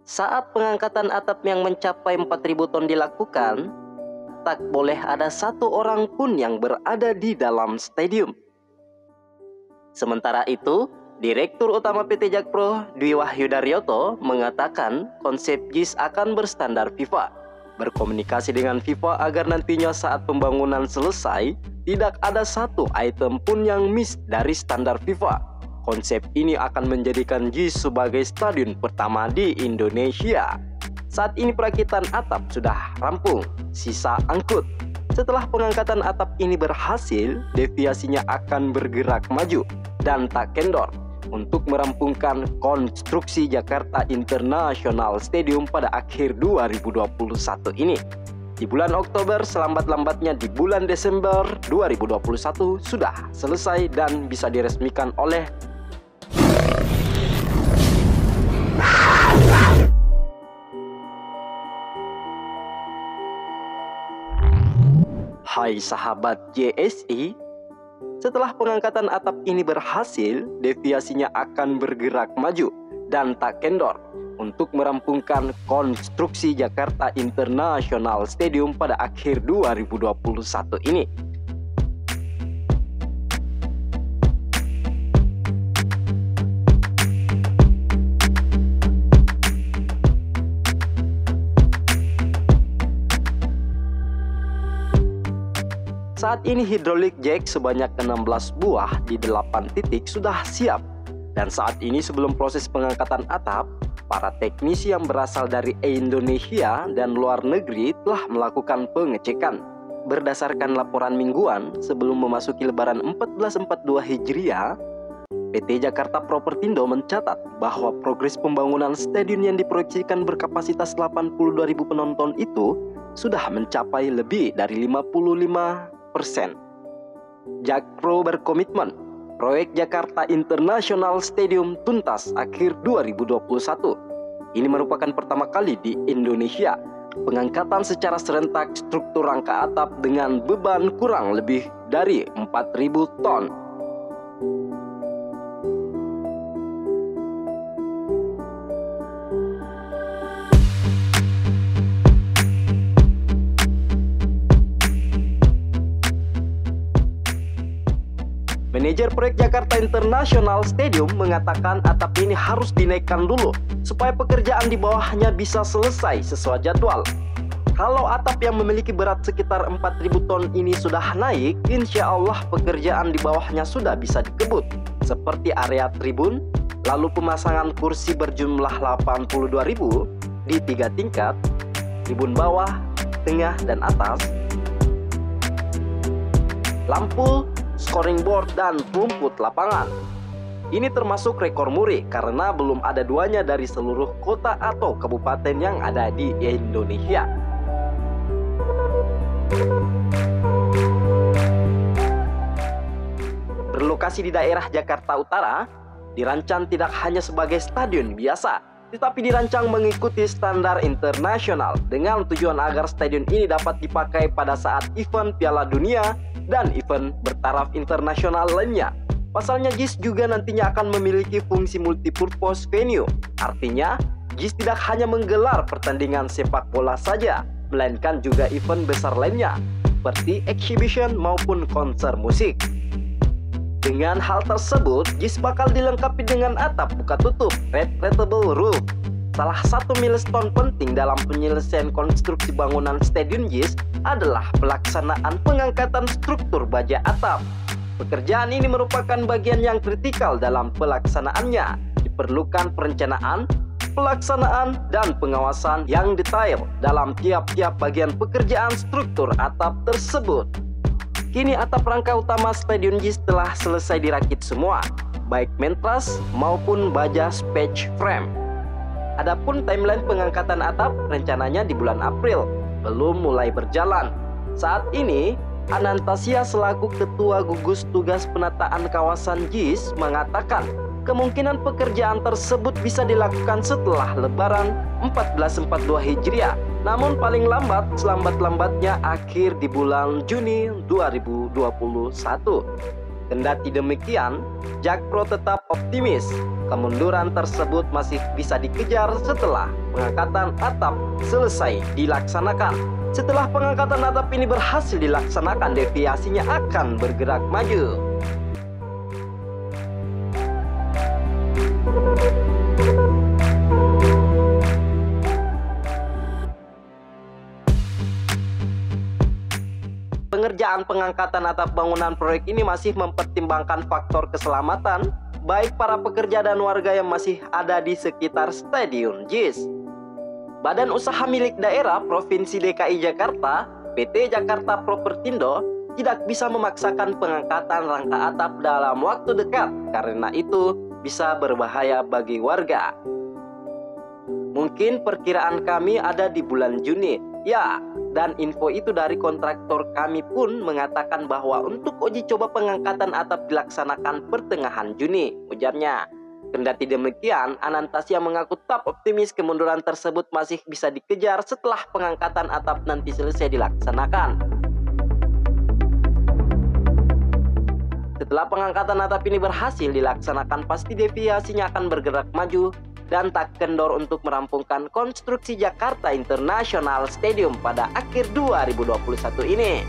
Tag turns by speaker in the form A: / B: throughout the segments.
A: Saat pengangkatan atap yang mencapai 4.000 ton dilakukan, tak boleh ada satu orang pun yang berada di dalam stadium. Sementara itu, Direktur Utama PT Jakpro, Dwi Wahyudaryoto, mengatakan konsep JIS akan berstandar FIFA. Berkomunikasi dengan FIFA agar nantinya saat pembangunan selesai, tidak ada satu item pun yang miss dari standar FIFA. Konsep ini akan menjadikan JIS sebagai stadion pertama di Indonesia. Saat ini perakitan atap sudah rampung, sisa angkut. Setelah pengangkatan atap ini berhasil, deviasinya akan bergerak maju dan tak kendor untuk merampungkan konstruksi Jakarta International Stadium pada akhir 2021 ini. Di bulan Oktober, selambat-lambatnya di bulan Desember 2021 sudah selesai dan bisa diresmikan oleh Hai sahabat JSI, setelah pengangkatan atap ini berhasil, deviasinya akan bergerak maju dan tak kendor untuk merampungkan konstruksi Jakarta International Stadium pada akhir 2021 ini. Saat ini hidrolik jack sebanyak 16 buah di 8 titik sudah siap. Dan saat ini sebelum proses pengangkatan atap, para teknisi yang berasal dari Indonesia dan luar negeri telah melakukan pengecekan. Berdasarkan laporan mingguan sebelum memasuki Lebaran 1442 Hijriah, PT Jakarta Propertindo mencatat bahwa progres pembangunan stadion yang diproyeksikan berkapasitas 82.000 penonton itu sudah mencapai lebih dari 55%. Jakpro berkomitmen proyek Jakarta International Stadium tuntas akhir 2021. Ini merupakan pertama kali di Indonesia pengangkatan secara serentak struktur rangka atap dengan beban kurang lebih dari 4.000 ton. Manajer proyek Jakarta International Stadium mengatakan atap ini harus dinaikkan dulu supaya pekerjaan di bawahnya bisa selesai sesuai jadwal. Kalau atap yang memiliki berat sekitar 4.000 ton ini sudah naik, insya Allah pekerjaan di bawahnya sudah bisa dikebut, seperti area tribun, lalu pemasangan kursi berjumlah 82.000 di 3 tingkat, tribun bawah, tengah, dan atas, lampu, scoring board, dan rumput lapangan. Ini termasuk rekor muri karena belum ada duanya dari seluruh kota atau kabupaten yang ada di Indonesia. Berlokasi di daerah Jakarta Utara, dirancang tidak hanya sebagai stadion biasa, tetapi dirancang mengikuti standar internasional dengan tujuan agar stadion ini dapat dipakai pada saat event Piala Dunia dan event bertaraf internasional lainnya. Pasalnya JIS juga nantinya akan memiliki fungsi multipurpose venue. Artinya, JIS tidak hanya menggelar pertandingan sepak bola saja, melainkan juga event besar lainnya, seperti exhibition maupun konser musik. Dengan hal tersebut, JIS bakal dilengkapi dengan atap buka tutup retractable roof. Salah satu milestone penting dalam penyelesaian konstruksi bangunan Stadion JIS adalah pelaksanaan pengangkatan struktur baja atap. Pekerjaan ini merupakan bagian yang kritikal dalam pelaksanaannya. Diperlukan perencanaan, pelaksanaan, dan pengawasan yang detail dalam tiap-tiap bagian pekerjaan struktur atap tersebut. Kini atap rangka utama Stadion JIS telah selesai dirakit semua, baik main truss maupun baja patch frame. Adapun timeline pengangkatan atap rencananya di bulan April, belum mulai berjalan. Saat ini, Anantasia selaku Ketua Gugus Tugas Penataan Kawasan JIS mengatakan kemungkinan pekerjaan tersebut bisa dilakukan setelah Lebaran 1442 Hijriah. Namun paling lambat, selambat-lambatnya akhir di bulan Juni 2021. Kendati demikian, Jakpro tetap optimis kemunduran tersebut masih bisa dikejar setelah pengangkatan atap selesai dilaksanakan. Setelah pengangkatan atap ini berhasil dilaksanakan, deviasinya akan bergerak maju. Pengerjaan pengangkatan atap bangunan proyek ini masih mempertimbangkan faktor keselamatan baik para pekerja dan warga yang masih ada di sekitar Stadion JIS. Badan Usaha Milik Daerah Provinsi DKI Jakarta, PT Jakarta Propertindo, tidak bisa memaksakan pengangkatan rangka atap dalam waktu dekat karena itu bisa berbahaya bagi warga. Mungkin perkiraan kami ada di bulan Juni. Ya, dan info itu dari kontraktor kami pun mengatakan bahwa untuk uji coba pengangkatan atap dilaksanakan pertengahan Juni, ujarnya. Kendati demikian, Anantasia mengaku tetap optimis kemunduran tersebut masih bisa dikejar setelah pengangkatan atap nanti selesai dilaksanakan. Setelah pengangkatan atap ini berhasil dilaksanakan, pasti deviasinya akan bergerak maju dan tak kendor untuk merampungkan konstruksi Jakarta International Stadium pada akhir 2021 ini.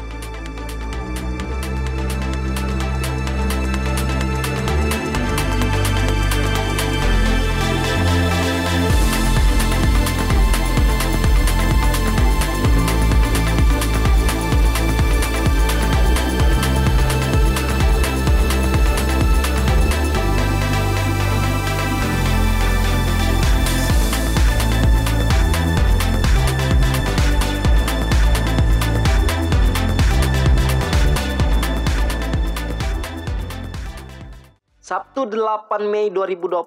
A: Sabtu 8 Mei 2021,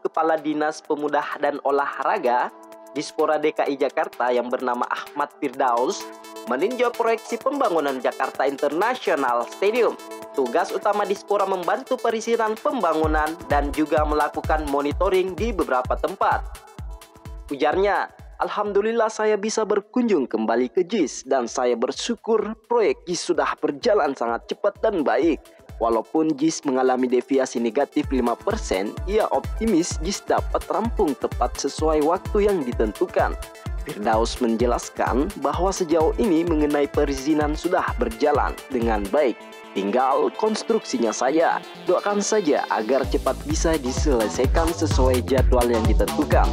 A: Kepala Dinas Pemuda dan Olahraga Dispora DKI Jakarta yang bernama Ahmad Firdaus meninjau proyeksi pembangunan Jakarta International Stadium. Tugas utama Dispora membantu perizinan pembangunan dan juga melakukan monitoring di beberapa tempat. Ujarnya, "Alhamdulillah saya bisa berkunjung kembali ke JIS dan saya bersyukur proyek JIS sudah berjalan sangat cepat dan baik. Walaupun JIS mengalami deviasi negatif 5%, ia optimis JIS dapat rampung tepat sesuai waktu yang ditentukan." Firdaus menjelaskan bahwa sejauh ini mengenai perizinan sudah berjalan dengan baik. Tinggal konstruksinya saja. Doakan saja agar cepat bisa diselesaikan sesuai jadwal yang ditentukan.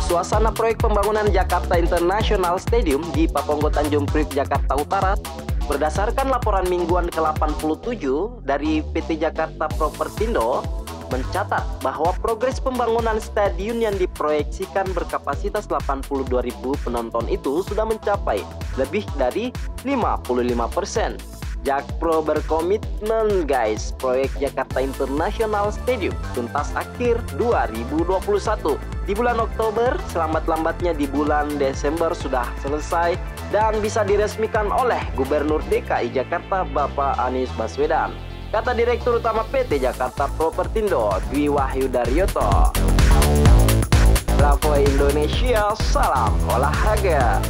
A: Suasana proyek pembangunan Jakarta International Stadium di Paponggo Tanjung Priok, Jakarta Utara. Berdasarkan laporan mingguan ke-87 dari PT Jakarta Propertindo, mencatat bahwa progres pembangunan stadion yang diproyeksikan berkapasitas 82.000 penonton itu sudah mencapai lebih dari 55%. Jakpro berkomitmen proyek Jakarta International Stadium tuntas akhir 2021. Di bulan Oktober, selambat-lambatnya di bulan Desember sudah selesai dan bisa diresmikan oleh Gubernur DKI Jakarta Bapak Anies Baswedan, kata Direktur Utama PT Jakarta Propertindo, Dwi Wahyu Daryoto. Bravo Indonesia, salam olahraga.